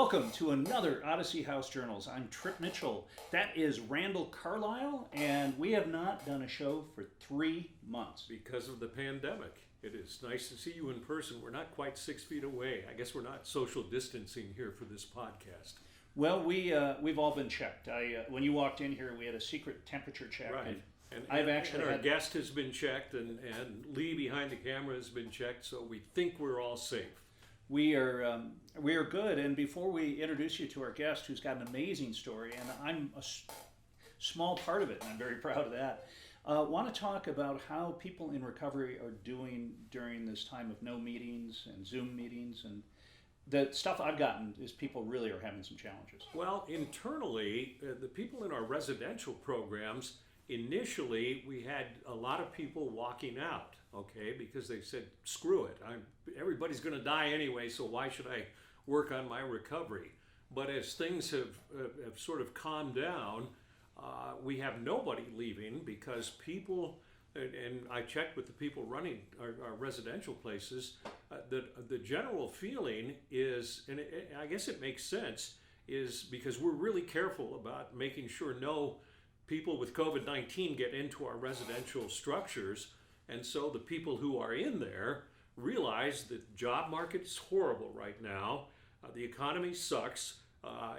Welcome to another Odyssey House Journals. I'm Trip Mitchell. That is Randall Carlisle, and we have not done a show for 3 months. Because of the pandemic. It is nice to see you in person. We're not quite 6 feet away. I guess we're not social distancing here for this podcast. Well, we've all been checked. When you walked in here, we had a secret temperature check. Right. And our guest has been checked, and Lee behind the camera has been checked, so we think we're all safe. We are good, and before we introduce you to our guest, who's got an amazing story, and I'm a small part of it, and I'm very proud of that, want to talk about how people in recovery are doing during this time of no meetings and Zoom meetings, and the stuff I've gotten is people really are having some challenges. Well, internally, the people in our residential programs, initially we had a lot of people walking out, okay, because they said, screw it, everybody's going to die anyway, so why should I work on my recovery? But as things have sort of calmed down, we have nobody leaving because people, and I checked with the people running our residential places, the general feeling is, and I guess it makes sense, is because we're really careful about making sure no people with COVID-19 get into our residential structures, and so the people who are in there realize that the job market's horrible right now, the economy sucks,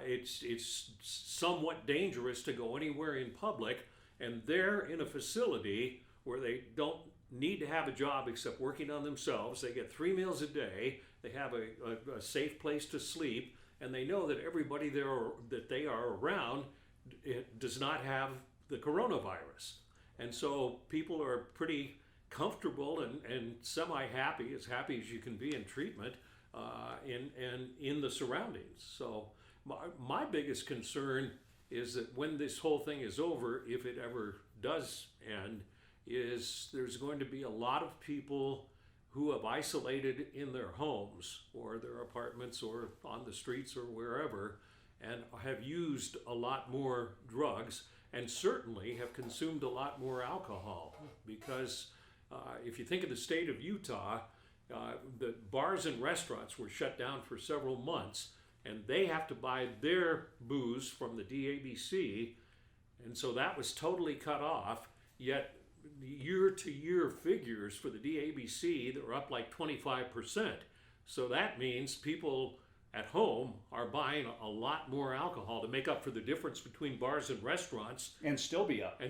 it's somewhat dangerous to go anywhere in public, and they're in a facility where they don't need to have a job except working on themselves. They get 3 meals a day, they have a safe place to sleep, and they know that everybody there that they are around it does not have the coronavirus. And so people are pretty comfortable and semi-happy as you can be in treatment and in the surroundings. So my biggest concern is that when this whole thing is over, if it ever does end, is there's going to be a lot of people who have isolated in their homes or their apartments or on the streets or wherever, and have used a lot more drugs and certainly have consumed a lot more alcohol. Because if you think of the state of Utah, the bars and restaurants were shut down for several months, and they have to buy their booze from the DABC, and so that was totally cut off. Yet year-to-year figures for the DABC, they're up like 25%. So that means people at home are buying a lot more alcohol to make up for the difference between bars and restaurants. And still be up.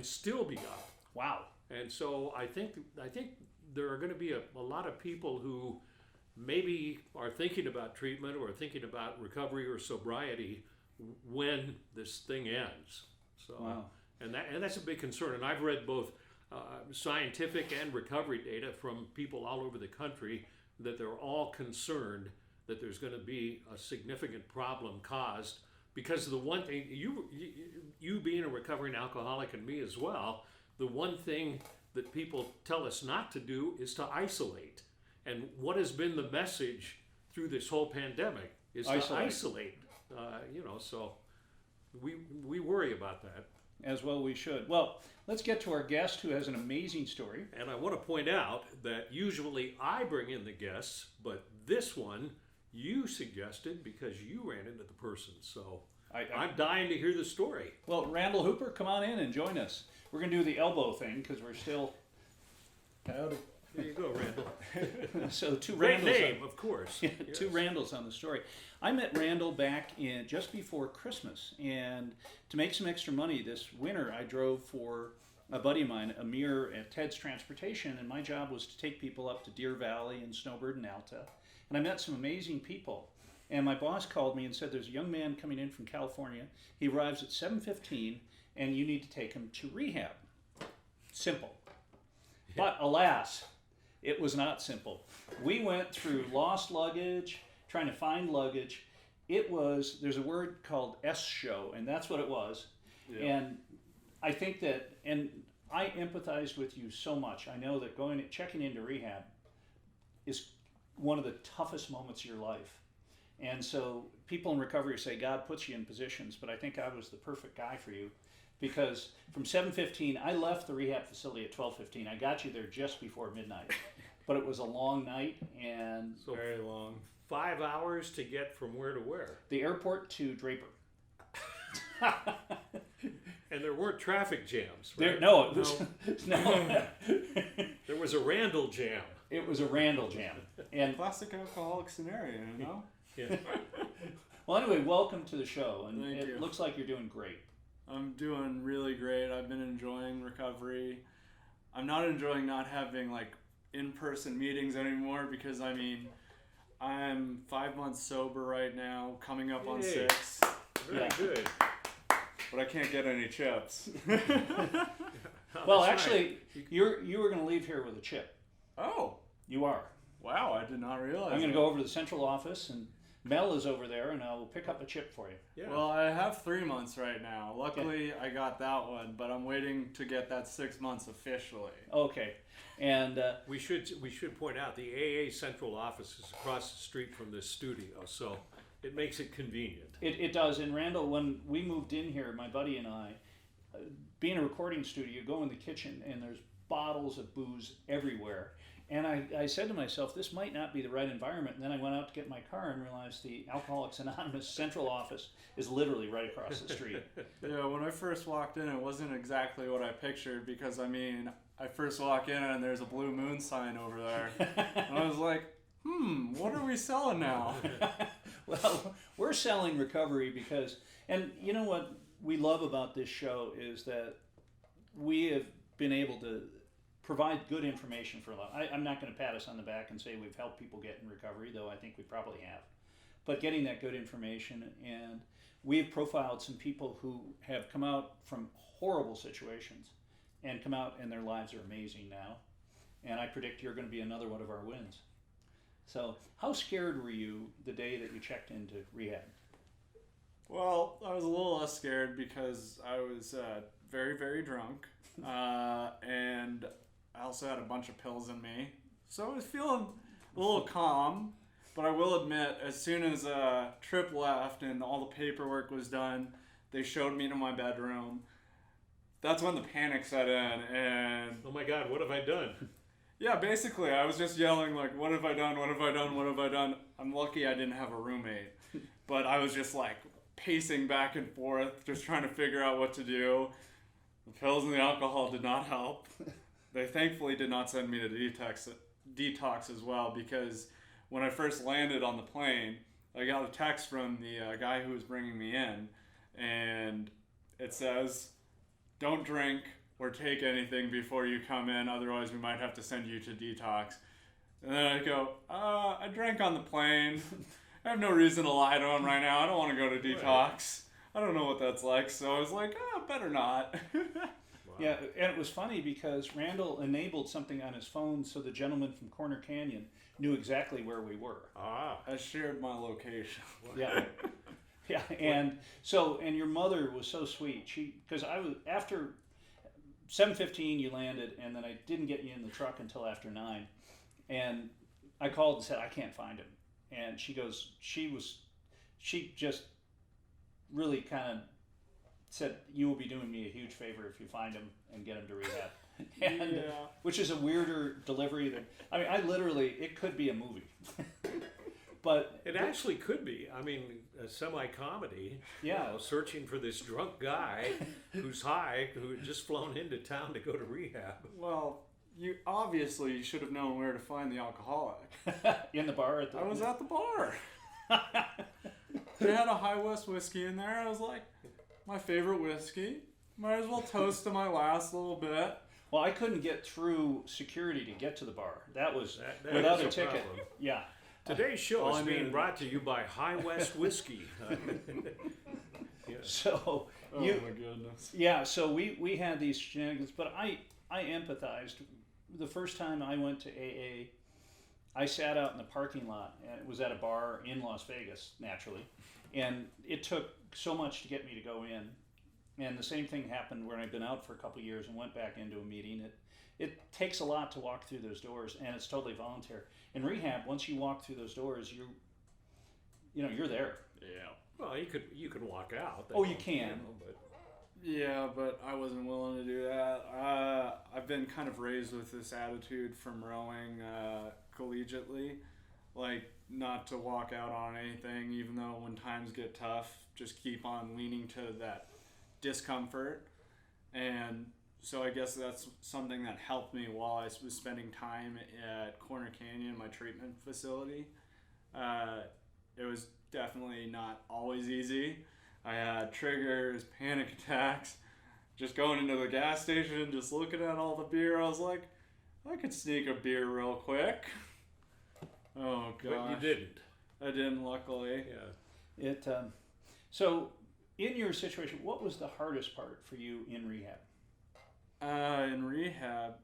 Wow. And so I think there are going to be a lot of people who maybe are thinking about treatment or thinking about recovery or sobriety when this thing ends. So, wow. And that's a big concern. And I've read both scientific and recovery data from people all over the country that they're all concerned that there's going to be a significant problem caused because the one thing, you being a recovering alcoholic and me as well, the one thing that people tell us not to do is to isolate. And what has been the message through this whole pandemic is to isolate. So we worry about that. As well we should. Well, let's get to our guest who has an amazing story. And I want to point out that usually I bring in the guests, but this one you suggested because you ran into the person. So I'm dying to hear the story. Well, Randall Hooper, come on in and join us. We're going to do the elbow thing because we're still... Howdy. There you go, Randall. So two Great Randalls. Name, of course. Yeah, yes. Two Randalls on the story. I met Randall back in just before Christmas, and to make some extra money this winter, I drove for a buddy of mine, Amir, at Ted's Transportation, and my job was to take people up to Deer Valley and Snowbird and Alta, and I met some amazing people. And my boss called me and said, there's a young man coming in from California. He arrives at 7:15, and you need to take him to rehab. Simple. Yeah. But alas, it was not simple. We went through lost luggage, trying to find luggage. There's a word called S-show, and that's what it was. Yeah. And I think that, and I empathized with you so much. I know that checking into rehab is one of the toughest moments of your life. And so people in recovery say God puts you in positions, but I think I was the perfect guy for you. Because from 7:15, I left the rehab facility at 12:15. I got you there just before midnight. but it was a long night, and So Very long. 5 hours to get from where to where? the airport to Draper. And there weren't traffic jams, There, right? no, it was no. There was a Randall jam. It was a Randall jam. And Classic alcoholic scenario, you know? Yeah. well, anyway, welcome to the show, and Thank it you. looks like you're doing great. I'm doing really great. I've been enjoying recovery. I'm not enjoying not having like in-person meetings anymore because I mean, I'm 5 months sober right now, coming up on Yay. 6, Very Yeah. good. but I can't get any chips. Oh, Well, that's actually, right. you were going to leave here with a chip. Oh, You are. wow, I did not realize. I'm going to that. go over to the central office, and Mel is over there, and I'll pick up a chip for you. Yeah. Well, I have 3 months right now. Luckily, I got that one, but I'm waiting to get that 6 months officially. Okay, and we should point out the AA central office is across the street from this studio, so it makes it convenient. it does. In Randall, when we moved in here, my buddy and I, being a recording studio, you go in the kitchen, and there's bottles of booze everywhere. And I said to myself, this might not be the right environment. And then I went out to get my car and realized the Alcoholics Anonymous central office is literally right across the street. Yeah, when I first walked in, it wasn't exactly what I pictured because I mean, I first walk in and there's a Blue Moon sign over there. And I was like, what are we selling now? Well, we're selling recovery because, and you know what we love about this show is that we have been able to provide good information for a lot. I'm not going to pat us on the back and say we've helped people get in recovery, though I think we probably have. But getting that good information, and we've profiled some people who have come out from horrible situations and come out and their lives are amazing now. And I predict you're going to be another one of our wins. So, how scared were you the day that you checked into rehab? Well, I was a little less scared because I was very, very drunk. And I also had a bunch of pills in me. So I was feeling a little calm. But I will admit, as soon as Trip left and all the paperwork was done, they showed me to my bedroom. That's when the panic set in. And Oh my God, what have I done? yeah, basically, I was just yelling, like, what have I done? What have I done? What have I done? I'm lucky I didn't have a roommate. But I was just, like, pacing back and forth, just trying to figure out what to do. The pills and the alcohol did not help. They thankfully did not send me to detox as well, because when I first landed on the plane, I got a text from the guy who was bringing me in, and it says, don't drink or take anything before you come in, otherwise we might have to send you to detox. And then I go, I drank on the plane. I have no reason to lie to him right now. I don't want to go to detox. I don't know what that's like. So I was like, better not. Wow. Yeah, and it was funny because Randall enabled something on his phone so the gentleman from Corner Canyon knew exactly where we were. Ah, I shared my location. Yeah. Yeah, and so, and your mother was so sweet. Because I was, after 7:15 you landed, and then I didn't get you in the truck until after 9. And I called and said, I can't find him. And she goes, she just really kind of said, you will be doing me a huge favor if you find him and get him to rehab. And, Yeah. which is a weirder delivery than, I mean, I literally, it could be a movie. But it actually could be. I mean, a semi-comedy. Yeah. You know, searching for this drunk guy who's high, who had just flown into town to go to rehab. Well, you should have known where to find the alcoholic. in the bar at the, I was at the bar. They had a High West whiskey in there. I was like, my favorite whiskey. Might as well toast to my last little bit. Well, I couldn't get through security to get to the bar. That was That without is a a ticket. problem. Yeah. Today's show All is I being needed- brought to you by High West Whiskey. Yes. So Oh you, my goodness. yeah. So we had these shenanigans, but I empathized. The first time I went to AA, I sat out in the parking lot, and it was at a bar in Las Vegas, naturally, and it took so much to get me to go in. And the same thing happened when I'd been out for a couple of years and went back into a meeting. It takes a lot to walk through those doors, and it's totally voluntary. In rehab, once you walk through those doors, you're there. Yeah. Well, you can walk out. Oh, you can. But Yeah, but I wasn't willing to do that. I've I've been kind of raised with this attitude from rowing collegiately, like not to walk out on anything, even though when times get tough, just keep on leaning to that discomfort. And so I guess that's something that helped me while I was spending time at Corner Canyon, my treatment facility. It was definitely not always easy. I had triggers, panic attacks, just going into the gas station, just looking at all the beer. I was like, I could sneak a beer real quick. Oh, gosh. But you didn't. I didn't, luckily. Yeah. So in your situation, what was the hardest part for you in rehab? In rehab,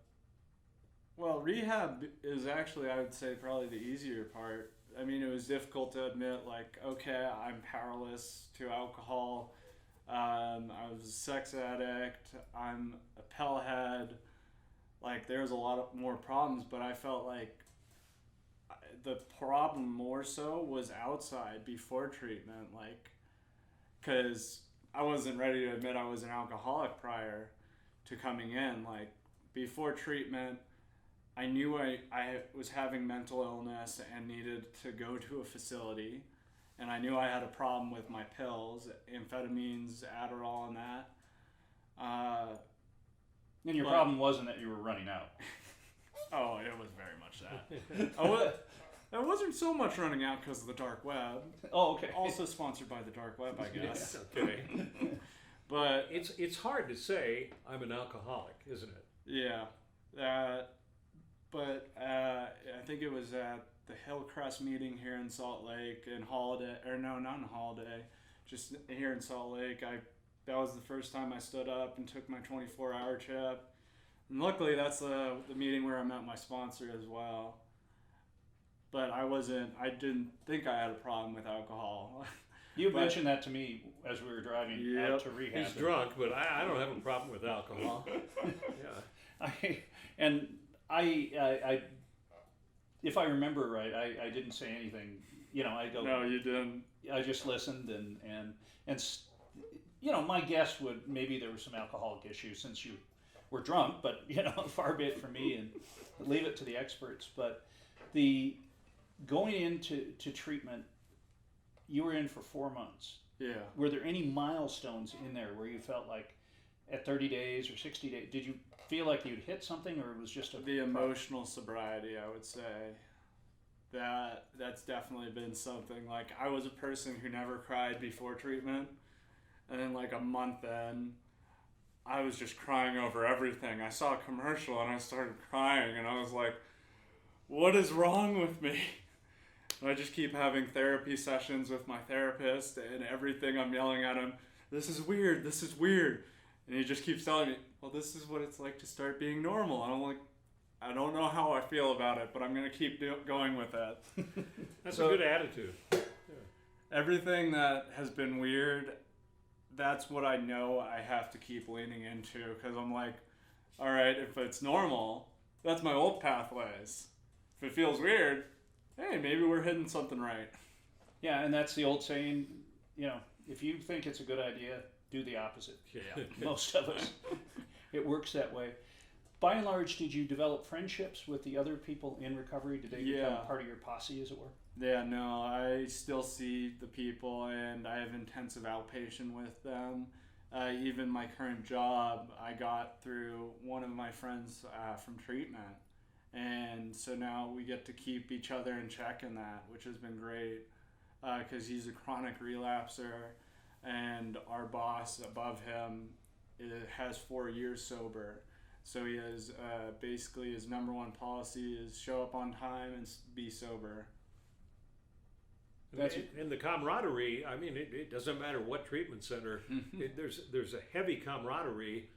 well, rehab is actually, I would say, probably the easier part. I mean, it was difficult to admit, like, okay, I'm powerless to alcohol. I was a sex addict. I'm a pellhead. Like, there's a lot more problems, but I felt like the problem more so was outside before treatment, like, because I wasn't ready to admit I was an alcoholic prior to coming in. Like, before treatment, I knew I was having mental illness and needed to go to a facility, and I knew I had a problem with my pills, amphetamines, Adderall, and that. And your problem wasn't that you were running out. Oh, it was very much that. I wasn't so much running out because of the dark web. Oh, okay. Also sponsored by the dark web, I guess. Okay. But It's hard to say I'm an alcoholic, isn't it? yeah, but I think it was at the Hillcrest meeting here in Salt Lake in Holiday, or no, not in Holiday, just here in Salt Lake. That was the first time I stood up and took my 24-hour chip. And luckily, that's the meeting where I met my sponsor as well. But I didn't think I had a problem with alcohol. You mentioned that to me as we were driving out to rehab. He's drunk, but I don't have a problem with alcohol. Yeah. I if I remember right, I didn't say anything. I go. No, you didn't. I just listened and my guess would maybe there were some alcoholic issues since you were drunk, but far be it from me, and leave it to the experts. But the going into treatment, you were in for 4 months. Yeah. Were there any milestones in there where you felt like at 30 days or 60 days, did you feel like you'd hit something, or it was just the emotional sobriety, I would say. That's definitely been something. Like, I was a person who never cried before treatment, and then like a month in, I was just crying over everything. I saw a commercial and I started crying, and I was like, what is wrong with me? And I just keep having therapy sessions with my therapist, and everything I'm yelling at him, this is weird, and he just keeps telling me, well, this is what it's like to start being normal. And I'm like, I don't know how I feel about it, but I'm going to keep going with it. That's a good attitude. Yeah. Everything that has been weird, that's what I know I have to keep leaning into, because I'm like, all right, if it's normal, that's my old pathways. If it feels weird, hey, maybe we're hitting something right. Yeah, and that's the old saying, if you think it's a good idea, do the opposite. Yeah. Most of us. It works that way. By and large, did you develop friendships with the other people in recovery? Did they become part of your posse, as it were? Yeah, no, I still see the people, and I have intensive outpatient with them. Even my current job, I got through one of my friends from treatment. And so now we get to keep each other in check in that, which has been great, because he's a chronic relapser, and our boss above him has 4 years sober. So he has basically his number one policy is show up on time and be sober. And the camaraderie, I mean, it doesn't matter what treatment center, there's a heavy camaraderie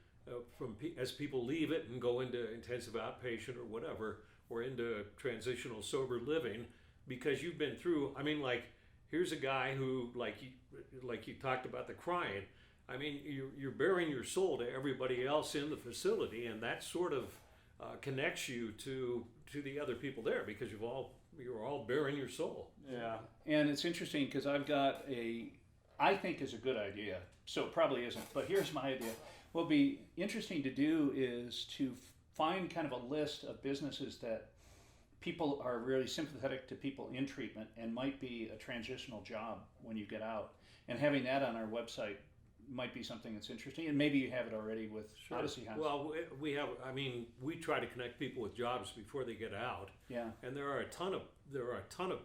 as people leave it and go into intensive outpatient or whatever, or into transitional sober living, because you've been through, I mean, like, here's a guy who, like you talked about the crying, I mean, you're bearing your soul to everybody else in the facility, and that sort of connects you to the other people there, because you're all bearing your soul. Yeah. And it's interesting because I've got I think is a good idea, so it probably isn't, but here's my idea. What would be interesting to do is to find kind of a list of businesses that people are really sympathetic to people in treatment and might be a transitional job when you get out. And having that on our website might be something that's interesting. And maybe you have it already with Sure. Odyssey House. Well, we have. I mean, we try to connect people with jobs before they get out, yeah. and there are a ton of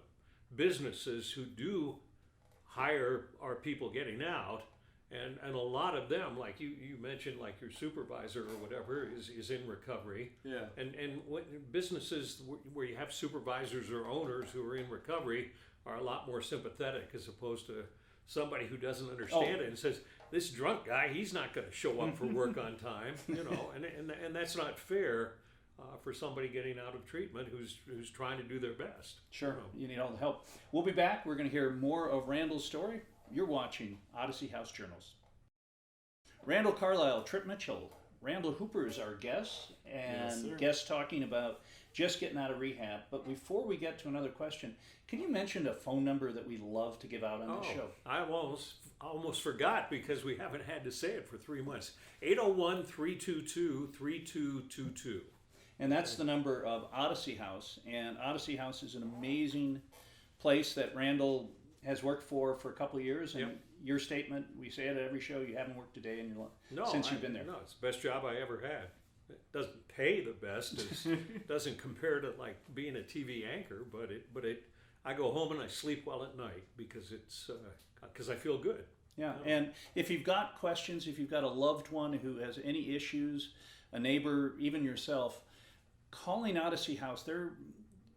businesses who do hire our people getting out, and a lot of them, like you mentioned, like your supervisor or whatever, is in recovery. Yeah. And businesses where you have supervisors or owners who are in recovery are a lot more sympathetic as opposed to somebody who doesn't understand it and says, this drunk guy, he's not going to show up for work on time, and that's not fair for somebody getting out of treatment who's trying to do their best. Sure, you need all the help. We'll be back. We're going to hear more of Randall's story. You're watching Odyssey House Journals. Randall Carlisle, Trip Mitchell, Randall Hooper is our guest, and Yes, guest talking about just getting out of rehab. But before we get to another question, can you mention a phone number that we love to give out on the show? I almost forgot because we haven't had to say it for 3 months. 801-322-3222. And that's the number of Odyssey House. And Odyssey House is an amazing place that Randall has worked for a couple of years. And your statement, we say it at every show, you haven't worked a day in your life since you've been there. No, it's the best job I ever had. It doesn't pay the best. It doesn't compare to like being a TV anchor, but I go home and I sleep well at night because I feel good. Yeah, and if you've got questions, if you've got a loved one who has any issues, a neighbor, even yourself, calling Odyssey House,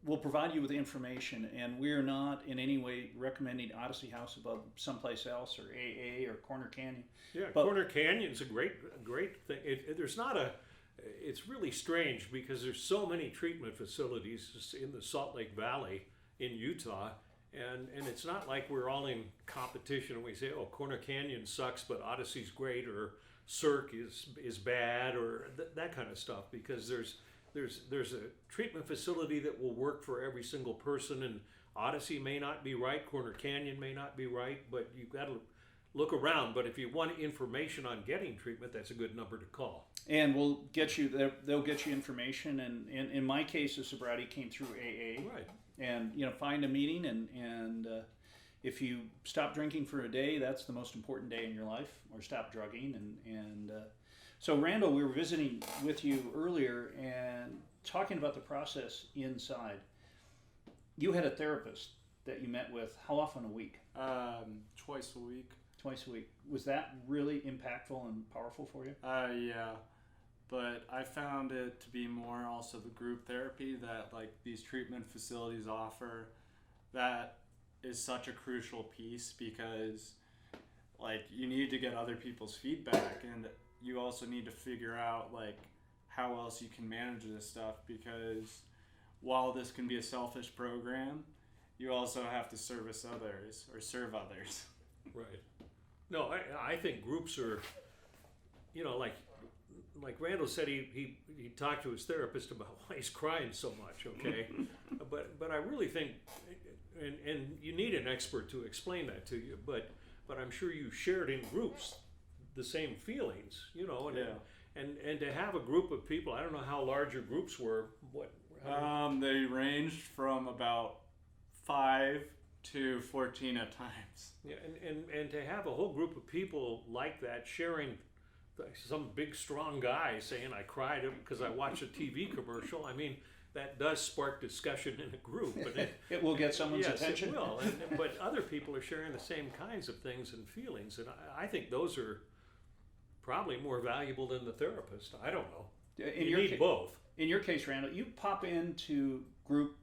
will provide you with information, and we're not in any way recommending Odyssey House above someplace else or AA or Corner Canyon. Yeah, But- Corner Canyon's a great thing. It's really strange because there's so many treatment facilities in the Salt Lake Valley in Utah, and it's not like we're all in competition and we say, oh, Corner Canyon sucks, but Odyssey's great, or Cirque is bad, or that kind of stuff, because there's a treatment facility that will work for every single person, and Odyssey may not be right, Corner Canyon may not be right, but you've got to look around. But if you want information on getting treatment, that's a good number to call. And we'll get you, they'll get you information, and in my case, the sobriety came through AA. Right. And find a meeting, and if you stop drinking for a day, that's the most important day in your life, or stop drugging. And so Randall, we were visiting with you earlier and talking about the process inside. You had a therapist that you met with how often a week? Twice a week. Twice a week. Was that really impactful and powerful for you? Yeah. But I found it to be more also the group therapy that like these treatment facilities offer. That is such a crucial piece, because like you need to get other people's feedback, and you also need to figure out like how else you can manage this stuff, because while this can be a selfish program, you also have to service others or serve others. Right. No, I think groups are, like Randall said, he talked to his therapist about why he's crying so much. Okay, but I really think, and you need an expert to explain that to you. But I'm sure you shared in groups the same feelings. And to have a group of people, I don't know how large your groups were. They ranged from about 5 to 14 at times. Yeah, and to have a whole group of people like that sharing. Some big strong guy saying I cried because I watched a TV commercial. I mean, that does spark discussion in a group. But It will get someone's attention. Yes, it will. But other people are sharing the same kinds of things and feelings, and I think those are probably more valuable than the therapist. I don't know. You need both. In your case, Randall, you pop into group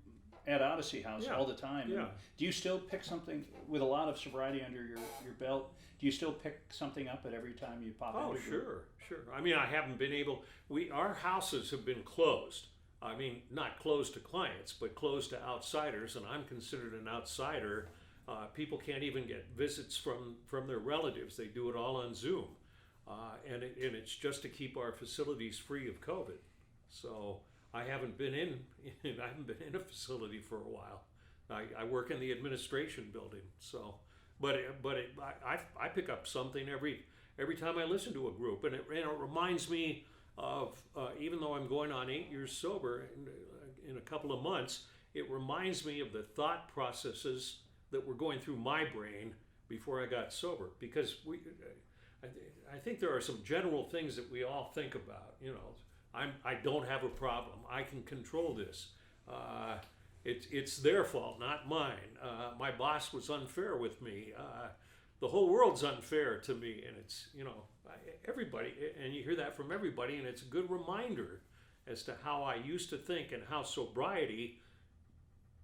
at Odyssey House all the time. Yeah. Do you still pick something with a lot of sobriety under your belt? Do you still pick something up at every time you pop into a group? Sure. I mean, I haven't been able. Our houses have been closed. I mean, not closed to clients, but closed to outsiders, and I'm considered an outsider. People can't even get visits from their relatives. They do it all on Zoom, and it's just to keep our facilities free of COVID. So I haven't been in a facility for a while. I work in the administration building, so. I pick up something every time I listen to a group, and it reminds me of, even though I'm going on 8 years sober in a couple of months, it reminds me of the thought processes that were going through my brain before I got sober. Because I think there are some general things that we all think about. You know, I don't have a problem. I can control this. It's their fault, not mine. My boss was unfair with me. The whole world's unfair to me, and it's, you know, everybody, and you hear that from everybody, and it's a good reminder as to how I used to think and how sobriety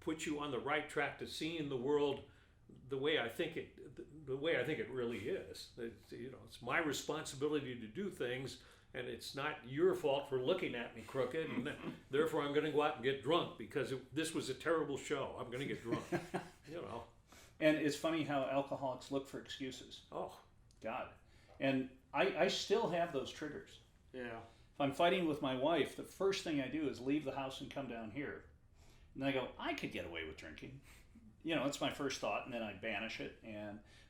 puts you on the right track to seeing the world the way I think it really is. You know, it's my responsibility to do things, and it's not your fault for looking at me crooked, and therefore I'm going to go out and get drunk because this was a terrible show. I'm going to get drunk, you know. And it's funny how alcoholics look for excuses. Oh, God. And I still have those triggers. Yeah. If I'm fighting with my wife, the first thing I do is leave the house and come down here. And I go, I could get away with drinking. You know, it's my first thought, and then I banish it.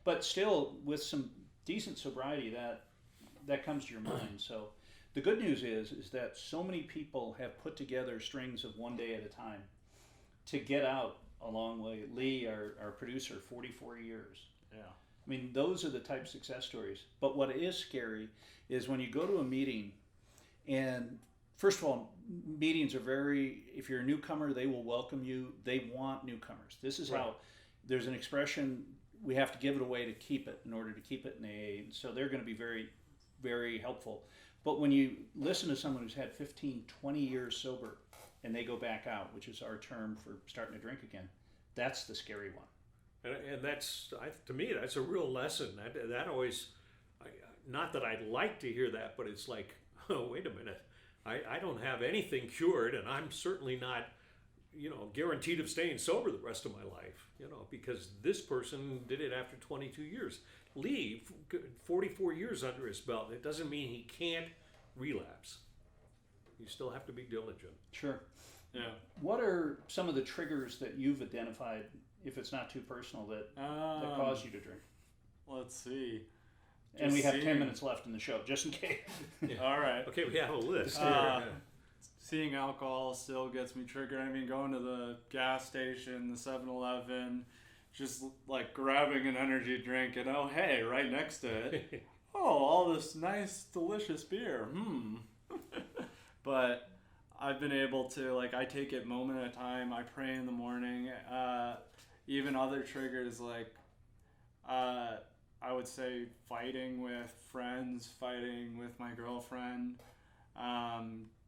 But still, with some decent sobriety, that comes to your mind. So the good news is that so many people have put together strings of one day at a time to get out along with Lee, our producer, 44 years. Yeah. I mean, those are the type of success stories. But what is scary is when you go to a meeting, and first of all, meetings are if you're a newcomer, they will welcome you. They want newcomers. This is how, there's an expression, we have to give it away to keep it in order to keep it in AA. So they're going to be very, very helpful. But when you listen to someone who's had 15, 20 years sober, and they go back out, which is our term for starting to drink again, that's the scary one. and that's, to me, that's a real lesson. That always, not that I'd like to hear that, but it's like, oh, wait a minute. I don't have anything cured, and I'm certainly not, you know, guaranteed of staying sober the rest of my life, you know, because this person did it after 22 years. Lee, 44 years under his belt. It doesn't mean he can't relapse. You still have to be diligent. Sure. Yeah. What are some of the triggers that you've identified, if it's not too personal, that cause you to drink? Let's see. And we have 10 minutes left in the show, just in case. Yeah. All right. Okay, we have a list here. Seeing alcohol still gets me triggered. I mean, going to the gas station, the 7-Eleven, just like grabbing an energy drink and, oh, hey, right next to it, oh, all this nice, delicious beer. But I've been able to, like, I take it moment at a time. I pray in the morning. Even other triggers, like, I would say fighting with friends, fighting with my girlfriend.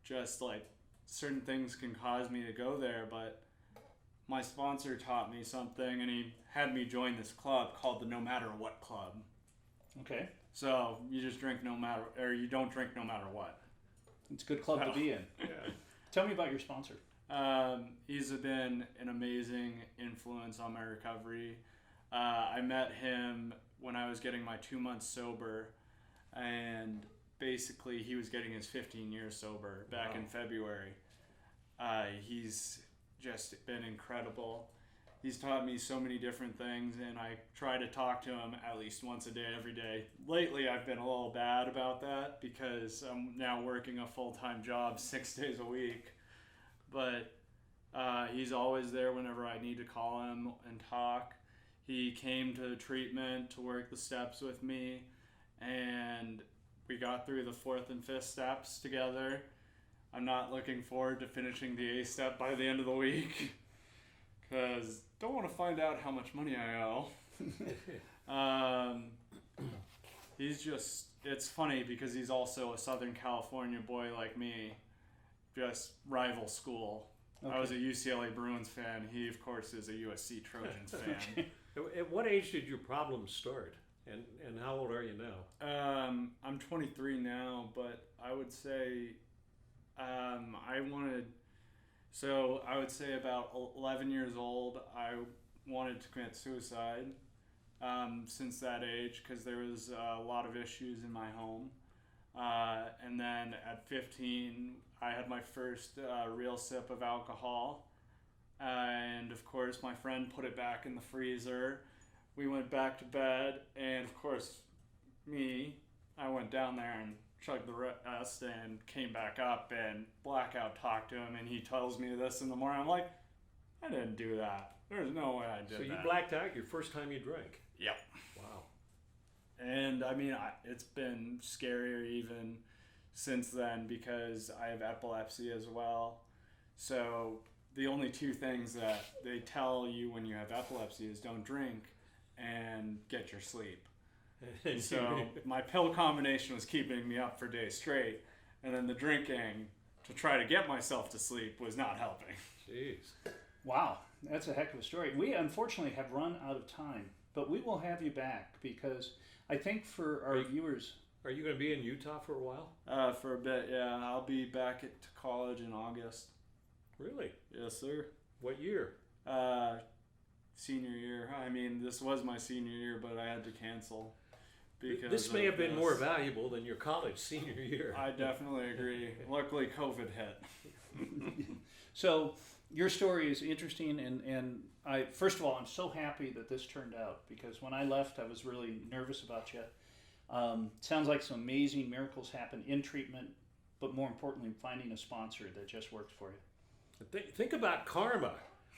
Just like certain things can cause me to go there, but my sponsor taught me something, and he had me join this club called the No Matter What Club. Okay. So you just drink no matter, or you don't drink no matter what. It's a good club to be in. Yeah. Tell me about your sponsor. He's been an amazing influence on my recovery. I met him when I was getting my 2 months sober, and basically he was getting his 15 years sober back in February. He's just been incredible. He's taught me so many different things, and I try to talk to him at least once a day, every day. Lately, I've been a little bad about that because I'm now working a full-time job 6 days a week. But he's always there whenever I need to call him and talk. He came to treatment to work the steps with me, and we got through the 4th and 5th steps together. I'm not looking forward to finishing the 8th step by the end of the week because don't want to find out how much money I owe. He's just, it's funny because he's also a Southern California boy like me, just rival school. Okay. I was a UCLA Bruins fan. He, of course, is a USC Trojans fan. Okay. At what age did your problems start? And how old are you now? I'm 23 now, but I would say I would say about 11 years old, I wanted to commit suicide since that age because there was a lot of issues in my home. And then at 15, I had my first real sip of alcohol. And of course, my friend put it back in the freezer. We went back to bed, and of course, I went down there and chugged the rest and came back up, and blackout talked to him, and he tells me this in the morning. I'm like, I didn't do that. There's no way I did So you that. blacked out your first time you drank. Yep. Wow. And I mean, it's been scarier even since then because I have epilepsy as well. So the only two things that they tell you when you have epilepsy is don't drink and get your sleep. And So my pill combination was keeping me up for days straight, and then the drinking to try to get myself to sleep was not helping. Jeez. Wow, that's a heck of a story. We unfortunately have run out of time, but we will have you back because I think for our viewers. Are you going to be in Utah for a while? For a bit, yeah. I'll be back at college in August. Really? Yes, sir. What year? Senior year. I mean, this was my senior year, but I had to cancel because This may of have been this. more valuable than your college senior year. I definitely agree. Luckily, COVID hit. So your story is interesting, and I first of all, I'm so happy that this turned out because when I left, I was really nervous about you. Sounds like some amazing miracles happen in treatment, but more importantly, finding a sponsor that just works for you. Think about karma,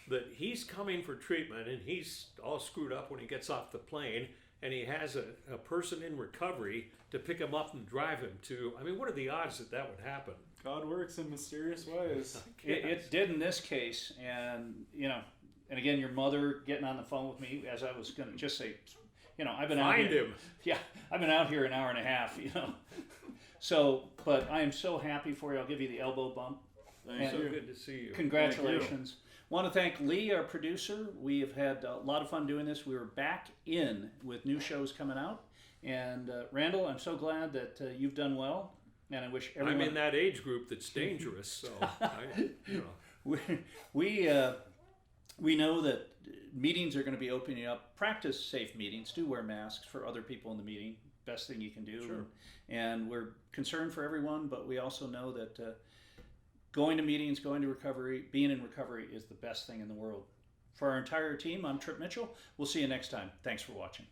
that he's coming for treatment and he's all screwed up when he gets off the plane, and he has a person in recovery to pick him up and drive him to. I mean, what are the odds that that would happen? God works in mysterious ways. It did in this case, and and again, your mother getting on the phone with me as I was going to just say, I've been out Find here. him. Yeah, I've been out here an hour and a half, So, but I am so happy for you. I'll give you the elbow bump. Thank So you. good to see you. Congratulations. Want to thank Lee, our producer. We have had a lot of fun doing this. We were back in with new shows coming out. And Randall, I'm so glad that you've done well. And I wish everyone... I'm in that age group that's dangerous, so we know that meetings are going to be opening up. Practice safe meetings. Do wear masks for other people in the meeting. Best thing you can do. Sure. And we're concerned for everyone, but we also know that going to meetings, going to recovery, being in recovery is the best thing in the world. For our entire team, I'm Trip Mitchell. We'll see you next time. Thanks for watching.